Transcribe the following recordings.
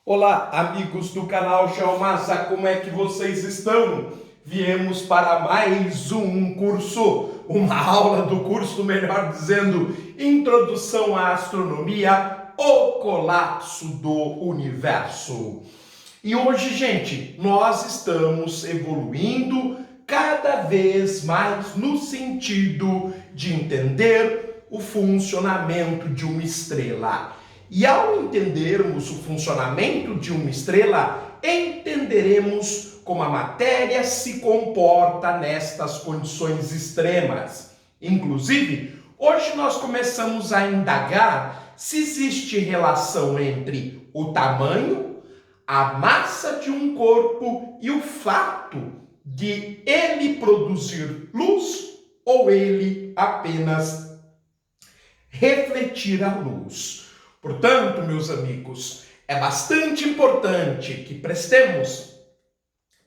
Olá, amigos do canal Geomassa, como é que vocês estão? Viemos para mais um curso, uma aula do curso, melhor dizendo, Introdução à Astronomia, o colapso do universo. E hoje, gente, nós estamos evoluindo cada vez mais no sentido de entender o funcionamento de uma estrela. E ao entendermos o funcionamento de uma estrela, entenderemos como a matéria se comporta nestas condições extremas. Inclusive, hoje nós começamos a indagar se existe relação entre o tamanho, a massa de um corpo e o fato de ele produzir luz ou ele apenas refletir a luz. Portanto, meus amigos, é bastante importante que prestemos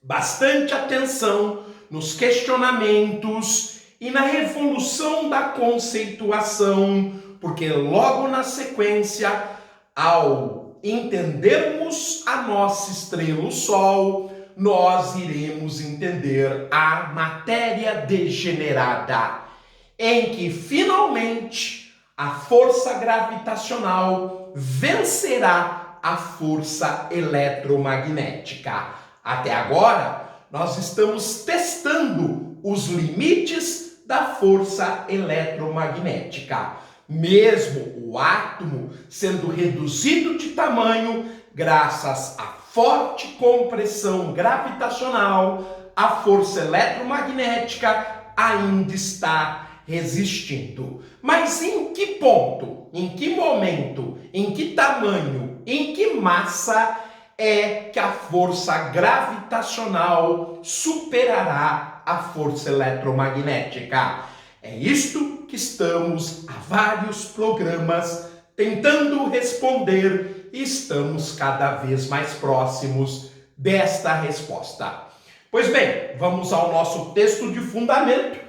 bastante atenção nos questionamentos e na revolução da conceituação, porque logo na sequência, ao entendermos a nossa estrela, o Sol, nós iremos entender a matéria degenerada, em que finalmente a força gravitacional vencerá a força eletromagnética. Até agora, nós estamos testando os limites da força eletromagnética. Mesmo o átomo sendo reduzido de tamanho graças à forte compressão gravitacional, a força eletromagnética ainda está resistindo. Mas em que ponto, em que momento, em que tamanho, em que massa é que a força gravitacional superará a força eletromagnética? É isto que estamos há vários programas tentando responder e estamos cada vez mais próximos desta resposta. Pois bem, vamos ao nosso texto de fundamento,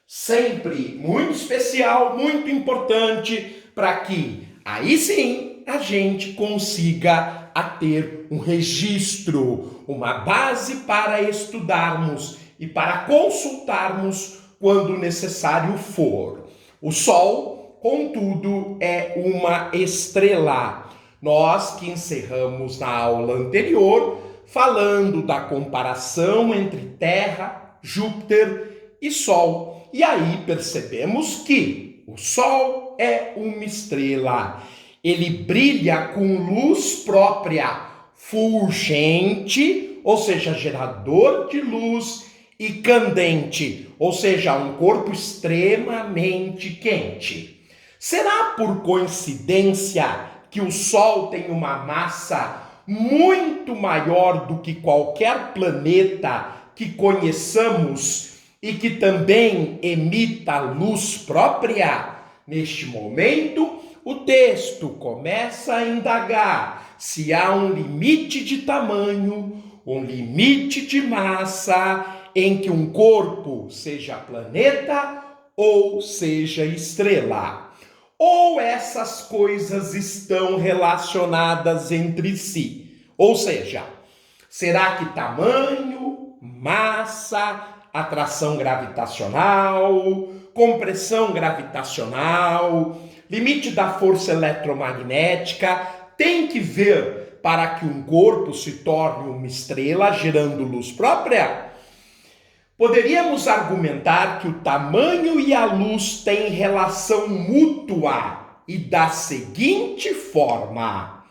sempre muito especial, muito importante, para que aí sim a gente consiga a ter um registro, uma base para estudarmos e para consultarmos quando necessário for. O Sol, contudo, é uma estrela. Nós que encerramos na aula anterior falando da comparação entre Terra, Júpiter e Sol. E aí percebemos que o Sol é uma estrela. Ele brilha com luz própria, fulgente, ou seja, gerador de luz, e candente, ou seja, um corpo extremamente quente. Será por coincidência que o Sol tem uma massa muito maior do que qualquer planeta que conheçamos e que também emita luz própria? Neste momento, o texto começa a indagar se há um limite de tamanho, um limite de massa em que um corpo seja planeta ou seja estrela. Ou essas coisas estão relacionadas entre si? Ou seja, será que tamanho, massa, atração gravitacional, compressão gravitacional, limite da força eletromagnética tem que ver para que um corpo se torne uma estrela gerando luz própria? Poderíamos argumentar que o tamanho e a luz têm relação mútua e da seguinte forma: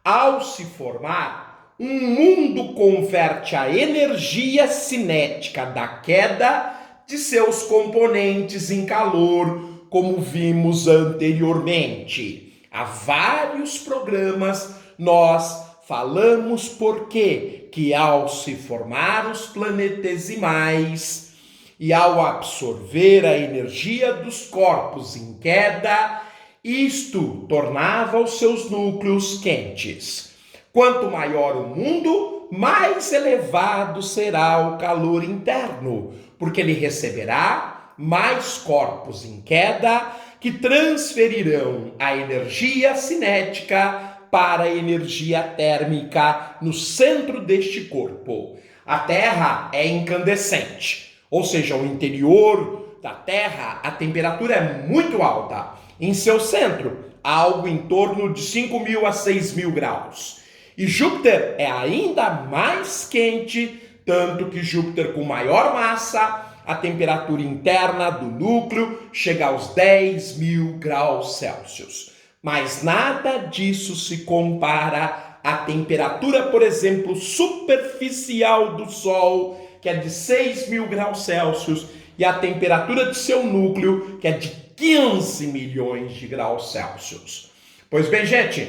ao se formar, um mundo converte a energia cinética da queda de seus componentes em calor, como vimos anteriormente. Há vários programas nós falamos por quê? Que ao se formar os planetesimais e ao absorver a energia dos corpos em queda, isto tornava os seus núcleos quentes. Quanto maior o mundo, mais elevado será o calor interno, porque ele receberá mais corpos em queda que transferirão a energia cinética para a energia térmica no centro deste corpo. A Terra é incandescente, ou seja, o interior da Terra, a temperatura é muito alta. Em seu centro, algo em torno de 5.000 a 6.000 graus. E Júpiter é ainda mais quente, tanto que Júpiter, com maior massa, a temperatura interna do núcleo chega aos 10.000 graus Celsius. Mas nada disso se compara à temperatura, por exemplo, superficial do Sol, que é de 6.000 graus Celsius, e a temperatura de seu núcleo, que é de 15 milhões de graus Celsius. Pois bem, gente,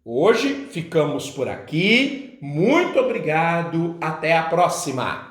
hoje ficamos por aqui. Muito obrigado. Até a próxima.